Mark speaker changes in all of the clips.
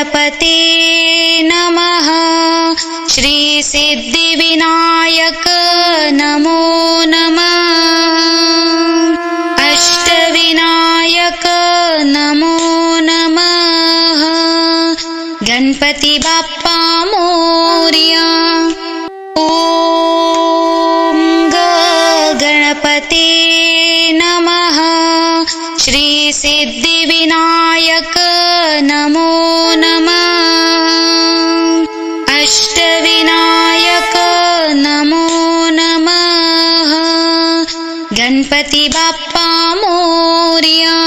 Speaker 1: गणपते नमः। श्री सिद्धिविनायक नमो नमः। अष्टविनायक नमो नमः। गणपति बाप्पा मोरया। ॐ गणपते नमः। श्री सिद्धिविनायक नमो नमः। अष्टविनायक नमो नमः। गणपति बाप्पा मोरया।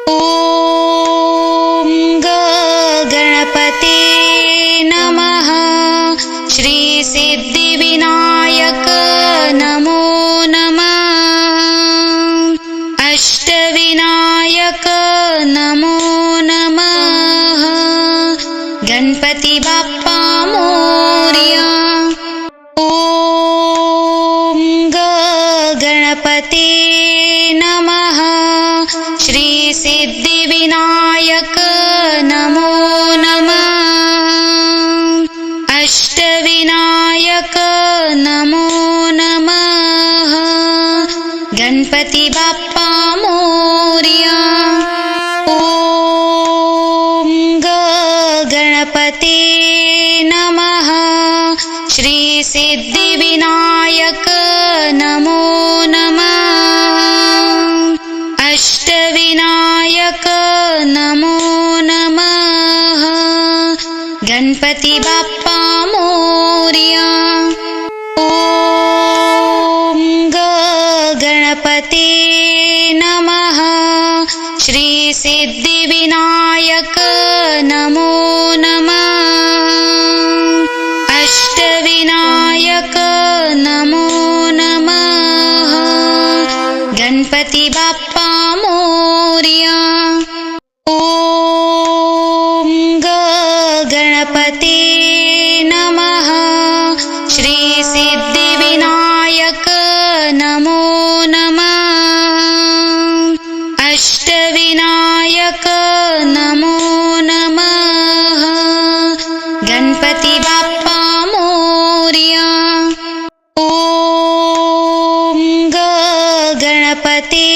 Speaker 1: ॐ गणपते नमः। श्री सिद्धिविनायक नमो नमः। अष्टविनायक नमो नमः। गणपति बाप्पा मोरया। ॐ गणपते नमः। श्री सिद्धिविनायक नमो नमः। अष्टविनायक नमो नमः। गणपति बाप्पा मोरया। ॐ गणपते नमः। श्री सिद्धिविनायक नमो नमः। अष्टविनायक नमो नमः। गणपति बाप्पा मोरया। ॐ गणपते नमः। श्री सिद्धिविनायक नमो नमः। अष्टविनायक नमो नमः। गणपति बाप्पा मोरया। ॐ गणपते नमः। श्री सिद्धिविनायक नमो नमः। अष्टविनायक नमो नमः। गणपति बाप्पा मोरया। ॐ गणपते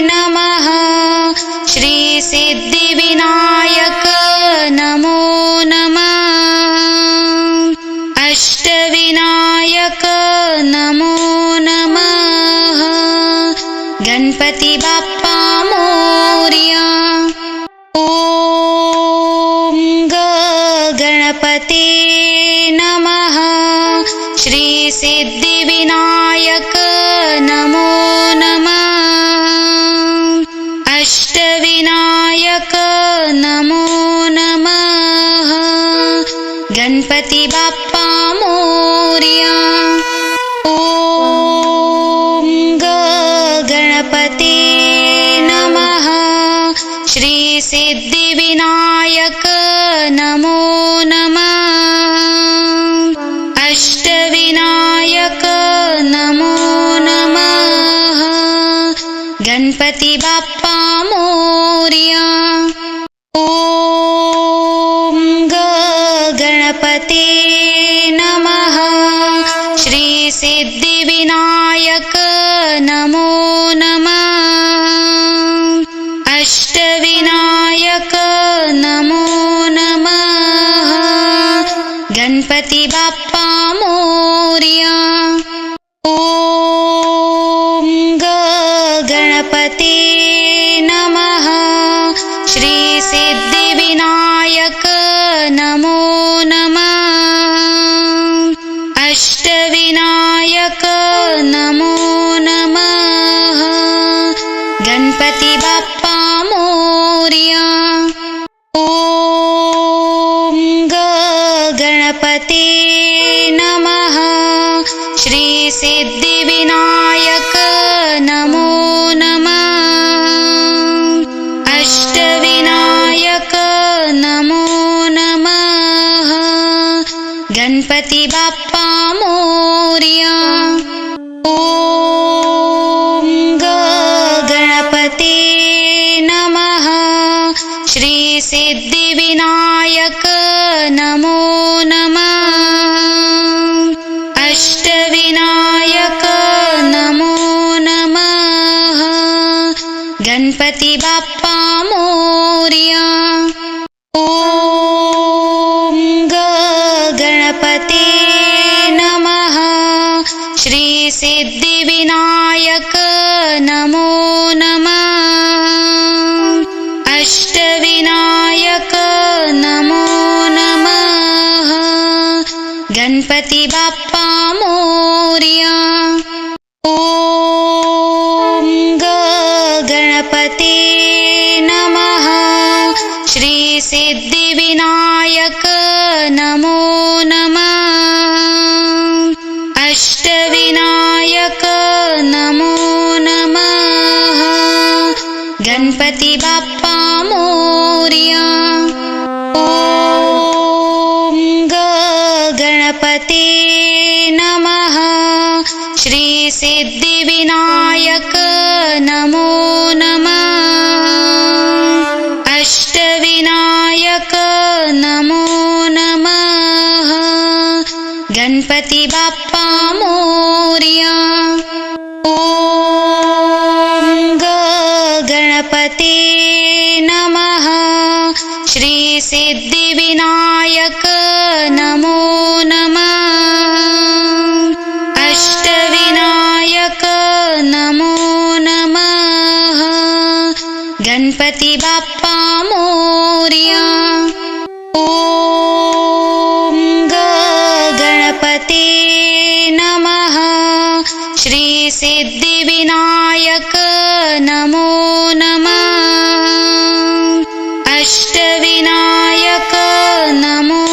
Speaker 1: नमः। श्री सिद्धिविनायक नमो नमः। अष्टविनायक नमो नमः। गणपति बाप्पा मोरया। ॐ गणपते नमः। श्री सिद्धिविनायक नमो नमः। अष्टविनायक नमो नमः। गणपति बाप्पा मोरया। ॐ गणपते नमः। श्री सिद्धिविनायक नमो नमः। अष्टविनायक नमो नमः। गणपति बाप्पा मोरया। ॐ गणपते नमः। श्री सिद्धिविनायक नमो नमः। अष्टविनायक नमो नमः। सिद्धिविनायक नमो नमः अष्टविनायक नमो नमः गणपती बाप्पा मोरया ॐ गणपते नमः श्री सिद्धिविनायक नमो नमः अष्टविनायक नमो नमः गणपती बाप्पा मोरया ॐ गणपते नमः श्री सिद्धिविनायक नमो नमः अष्टविनायक नमो नमः गणपती बाप्पा मोरया ॐ गणपते नमः श्री सिद्धिविनायक नमो नमः अष्टविनायक नमो नमः गणपती बाप्पा मोरया ॐ गणपते नमः श्री सिद्धिविनायक नमो नमः अष्टविनायक नमो नमः गणपती बाप्पा मोरया ॐ गणपते नमः श्री सिद्धिविनायक नमो नमः अष्टविनायक नमो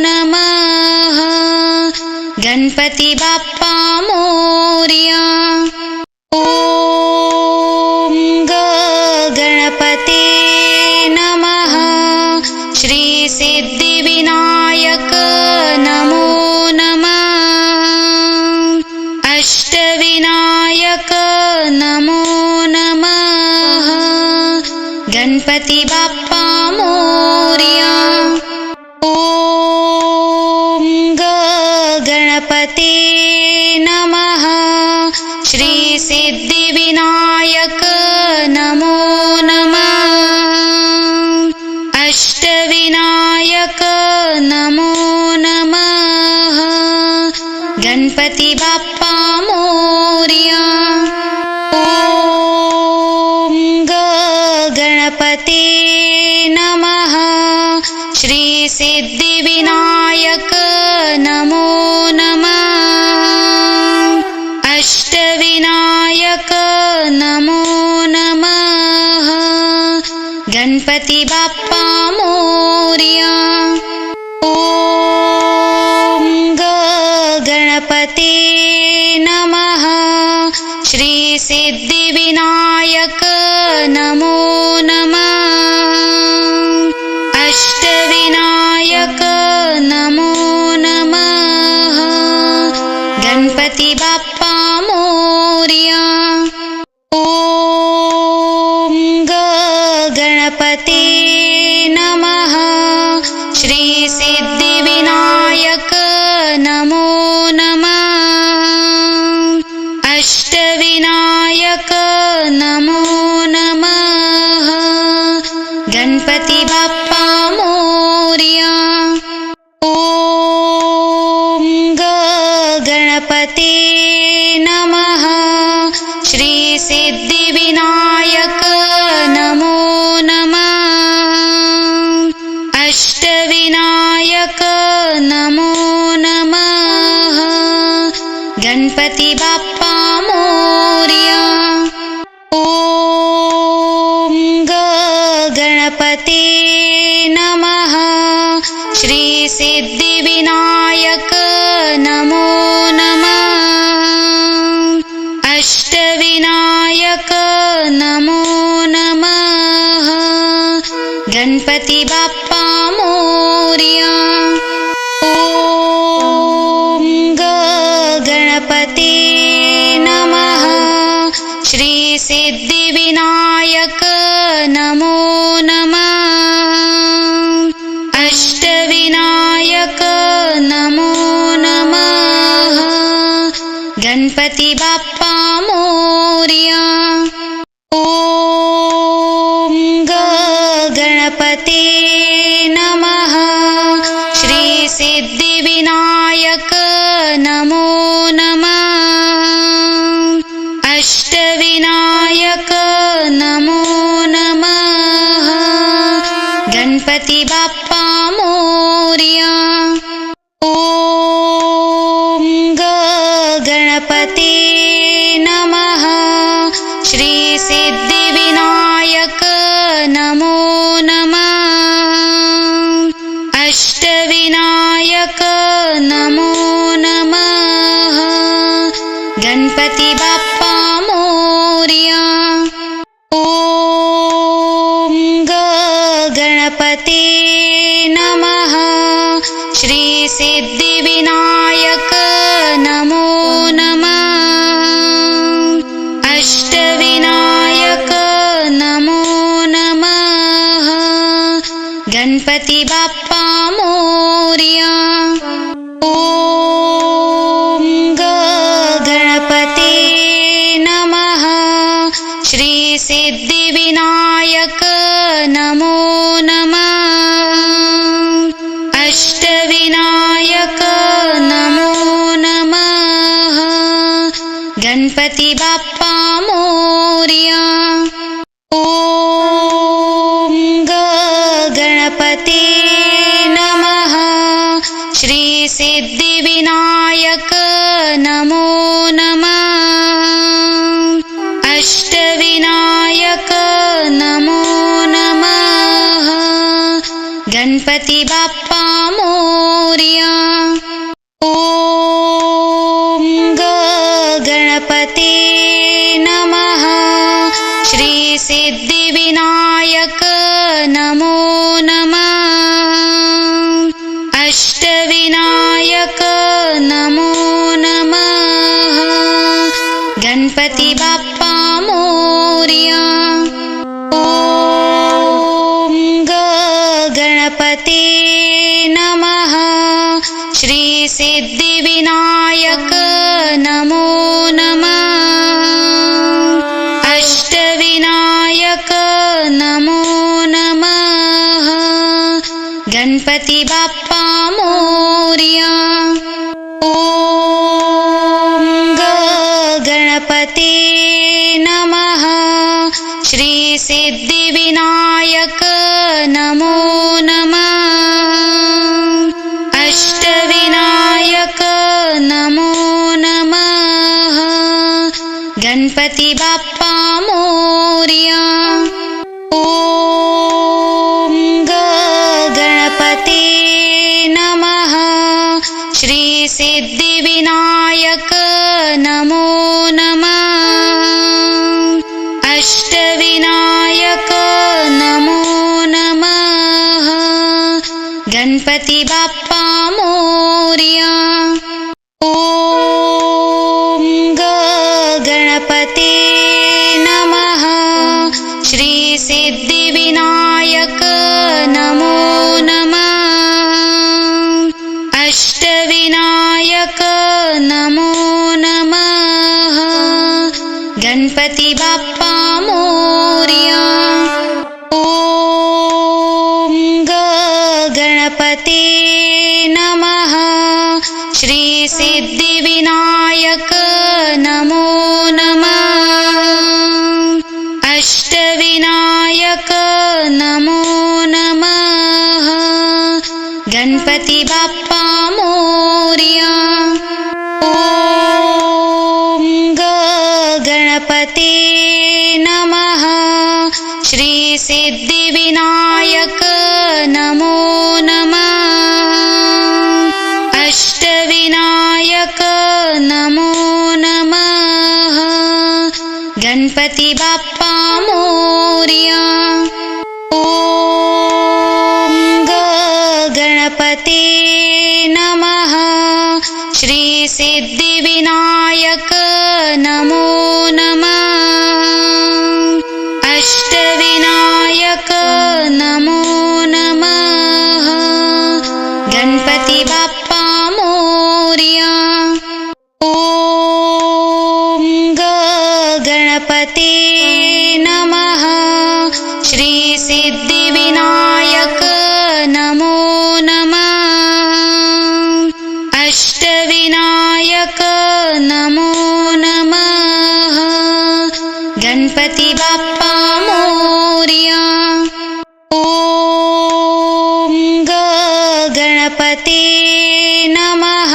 Speaker 1: नमः गणपती बाप्पा मोरया ॐ गणपते नमः श्री सिद्धिविनायक नमो नमः अष्टविनायक नमो नमः गणपती बाप्पा मोरया ॐ गणपते नमः श्री सिद्धिविनायक नमो नमः अष्टविनायक नमो नमः गणपती बाप्पा मोरया ॐ गणपते नमः श्री सिद्धिविनायक नमो नमः अष्टविनायक नमो नमः गणपती बाप्पा मोरया ॐ गणपते नमः श्री सिद्धिविनायक नमो नमः अष्टविनायक नमो नमः गणपती बाप्पा मोरया ॐ गणपते नमः श्री सिद्धिविनायक नमो नमः अष्टविनायक नमो नमः गणपती बाप्पा मोरया ॐ गणपते नमः श्री सिद्धिविनायक नमो नमः अष्टविनायक नमो नमः गणपती बाप्पा मोरया ॐ गणपते नमः श्री सिद्धिविनायक नमो नमः अष्टविनायक नमो नमः गणपती बाप्पा मोरया ॐ गणपते नमः श्री सिद्धिविनायक नमो नमः मोरया। ॐ गणपते नमः। श्री सिद्धिविनायक नमो नमः। अष्टविनायक नमो नमः। गणपति बाप्पा मोरया। ॐ गणपते नमः। श्री सिद्धिविनायक नमो नमः। अष्टविनायक नमो नमः। गणपति बाप्पा मोरया। ॐ गणपते नमः। श्री सिद्धिविनायक नमो नमः। अष्टविनायक नमो नमः। गणपति बाप्पा मोरया। ॐ गणपते नमः। श्री सिद्धिविनायक नमो नमः। अष्टविनायक नमो नमः। गणपति बाप्पा मोरया। ॐ गणपते नमः। श्री सिद्धिविनायक नमो नमः। अष्टविनायक नमो नमः। गणपति बाप्पा मोरया। ॐ गणपते नमः। श्री सिद्धिविनायक नमो नमः। अष्टविनायक नमो नमः। गणपति बाप्पा मोरया। ॐ गणपते नमः। श्री सिद्धिविनायक नमो नमः। अष्टविनायक नमो नमः। गणपति बाप्पा मोरया। ॐ गणपते नमः। श्री सिद्धिविनायक नमो नमः। अष्टविनायक नमो नमः। गणपति बाप्पा मोरया। ॐ गणपते नमः। श्री सिद्धिविनायक नमो नमः। अष्टविनायक नमो नमः। गणपति बाप्पा मोरया। ॐ गणपते नमः। श्री सिद्धिविनायक नमो नमः। अष्टविनायक नमो नमः। गणपति बाप्पा मोरया। ॐ गणपते नमः। श्री सिद्धिविनायक नमो नमः। अष्टविनायक नमो नमः। गणपति बाप्पा मोरया। ॐ गणपते नमः। श्री सिद्धिविनायक नमो नमः। अष्टविनायक नमो नमः। गणपति बाप्पा मोरया। ॐ गणपते नमः। श्री सिद्धिविनायक नमो नमः। अष्टविनायक गणपते नमः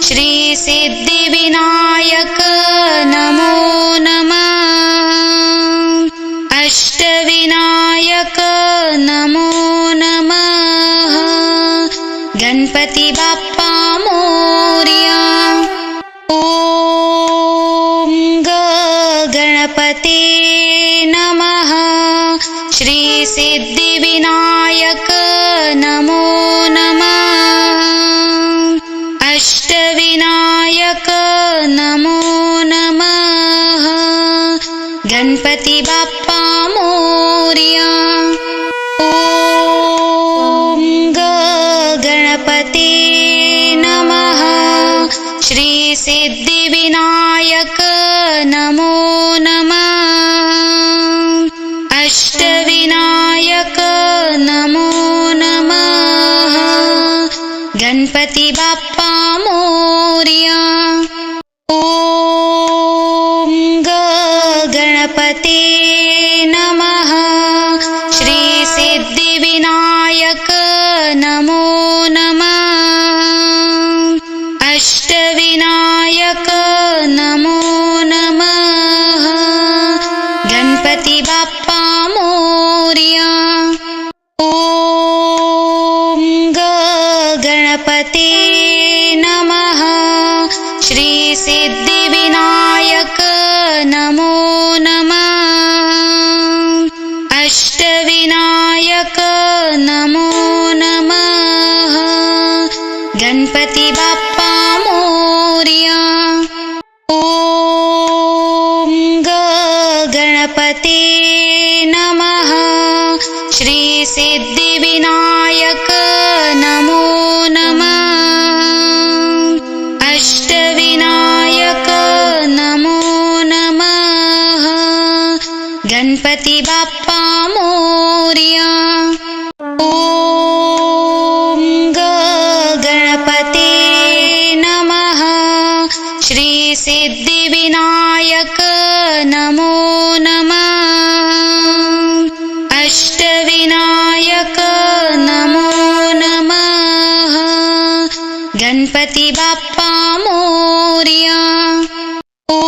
Speaker 1: श्री सिद्धिविनायक नमो नमः अष्टविनायक नमो नमः गणपती बाप्पा मोरया ॐ गणपते नमः श्री सिद्धिविनायक नमो नमः अष्टविनायक नमो नमः गणपती बाप्पा मोरया ॐ गणपते नमः श्री सिद्धिविनायक नमो नमः अष्टविनायक नमो नमः गणपती बाप्पा मोरया ॐ गणपते नमः श्री सिद्धिविनायक नमो नमः अष्टविनायक नमो नमः गणपती बाप्पा मोरया ॐ गणपते नमः श्री सिद्धिविनायक नमो नमः अष्टविनायक नमो नमः गणपती बाप्पा मोरया ॐ गणपते नमः श्री सिद्धिविनायक नमो नमः अष्टविनायक नमो नमः गणपती बाप्पा मोरया ॐ गणपते नमः श्री सिद्धिविनायक नमो नमः अष्टविनायक नमो नमः गणपती बाप्पा मोरया ॐ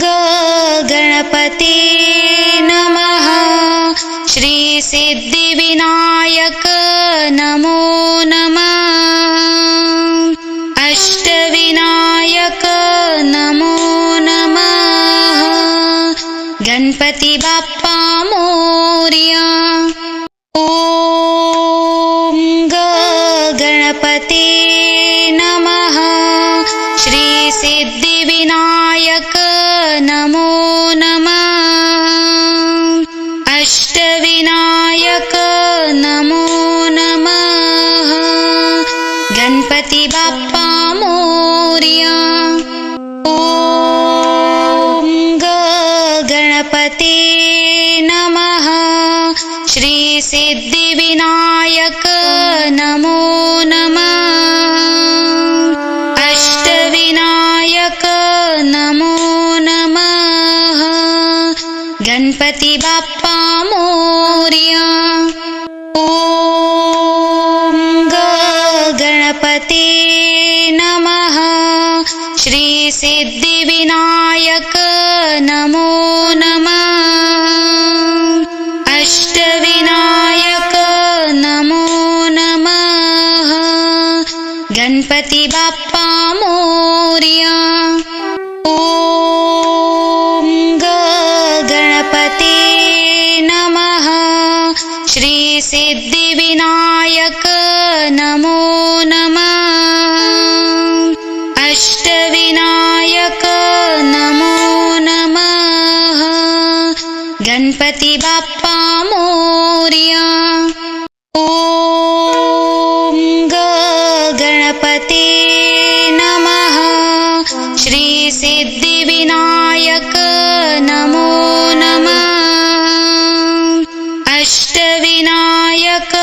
Speaker 1: गणपते नमः श्री सिद्धिविनायक नमो नमः अष्टविनायक नमो नमः गणपती बाप्पा मोरया ॐ गणपते नमः श्री सिद्धिविनायक नमो नमः अष्टविनायक नमो नमः गणपती बाप्पा मोरया ॐ गणपते नमः श्री सिद्धिविनायक नमो नमः अष्टविनायक नमो नमः गणपती बाप्पा मोरया ॐ गणपते नमः श्री सिद्धिविनायक नमो नमः अष्टविनायक नमो नमः गणपती बाप्पा मोरया ॐ गणपते नमः श्री सिद्धिविनायक नमो नमः अष्टविनायक नमो नमः गणपती बाप्पा मोरया ॐ गणपते नमः श्री सिद्धिविनायक नमो नमः अष्टविनायक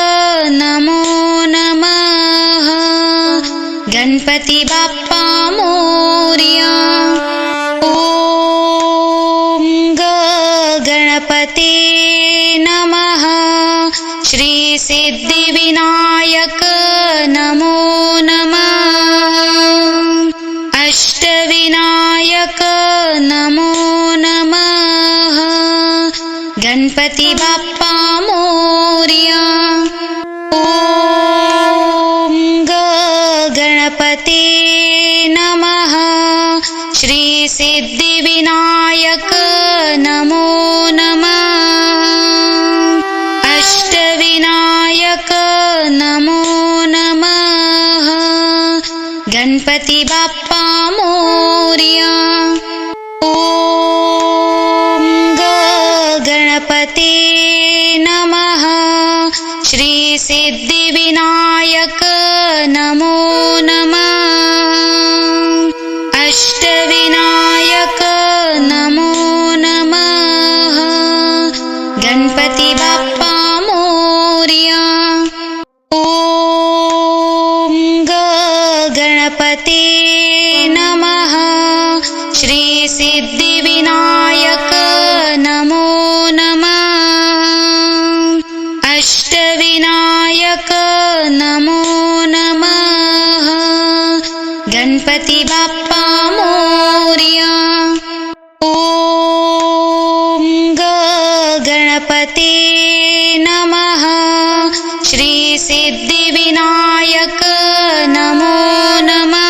Speaker 1: नमो नमः गणपती बाप्पा मोरया ॐ गणपते नमः श्री सिद्धिविनायक नमो नमः अष्टविनायक नमो नमः गणपती बाप्पा मोरया ॐ गणपते नमः श्री सिद्धिविनायक नमो नमः अष्टविनायक नमो नमः गणपती बाप्पा मोरया ॐ गणपते नमः श्री सिद्धिविनायक नमो नमः अष्टविनायक नमो नमः गणपती बाप्पा मोरया ॐ गणपते नमः श्री सिद्धिविनायक नमो नमः अष्टविनायक नमो नमः गणपती बाप्पा मोरया ॐ गणपते नमः श्री सिद्धिविनायक नमो नमः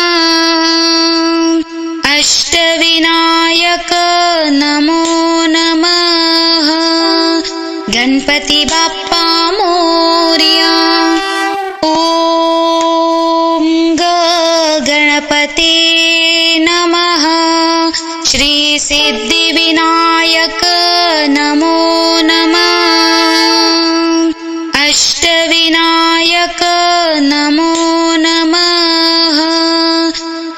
Speaker 1: अष्टविनायक नमो नमः गणपती बाप्पा मोरया ॐ गणपते नमः श्री सिद्धिविनायक नमो नमः अष्टविनायक नमो नमः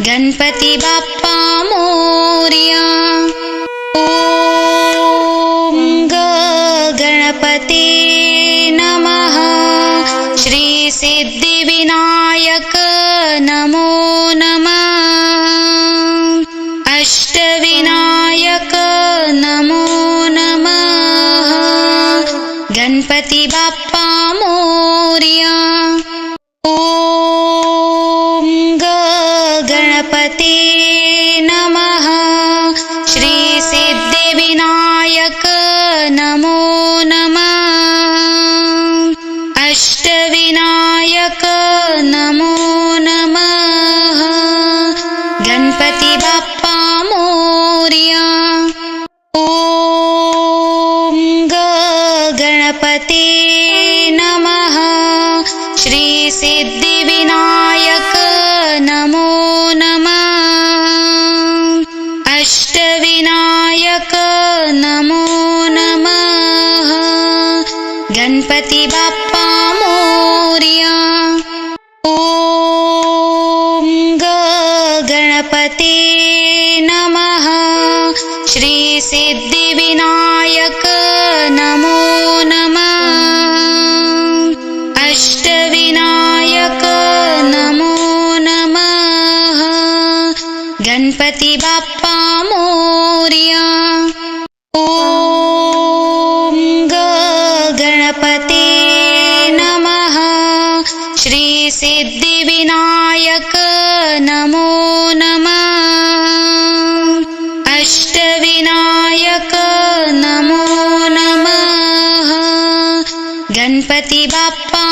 Speaker 1: गणपती बाप्पा मोरया ॐ गणपते नमः श्री सिद्धिविनायक नमो नमः अष्टविनायक नमो नमः गणपती बाप्पा मोरया ॐ गणपते नमः श्री सिद्धिविनायक नमो नमः अष्टविनायक नमो नमः गणपती बाप्पा मोरया ॐ गणपते नमः श्री सिद्धिविनायक नमो नमः अष्टविनायक नमो नमः गणपती बाप्पा मोरया ॐ गणपते नमः श्री सिद्धिविनायक नमो नमः अष्टविनायक नमो नमः गणपती बाप्पा मोरया ॐ गणपते नमः श्री सिद्धिविनायक नमो नमः अष्टविनायक नमो नमः गणपती बाप्पा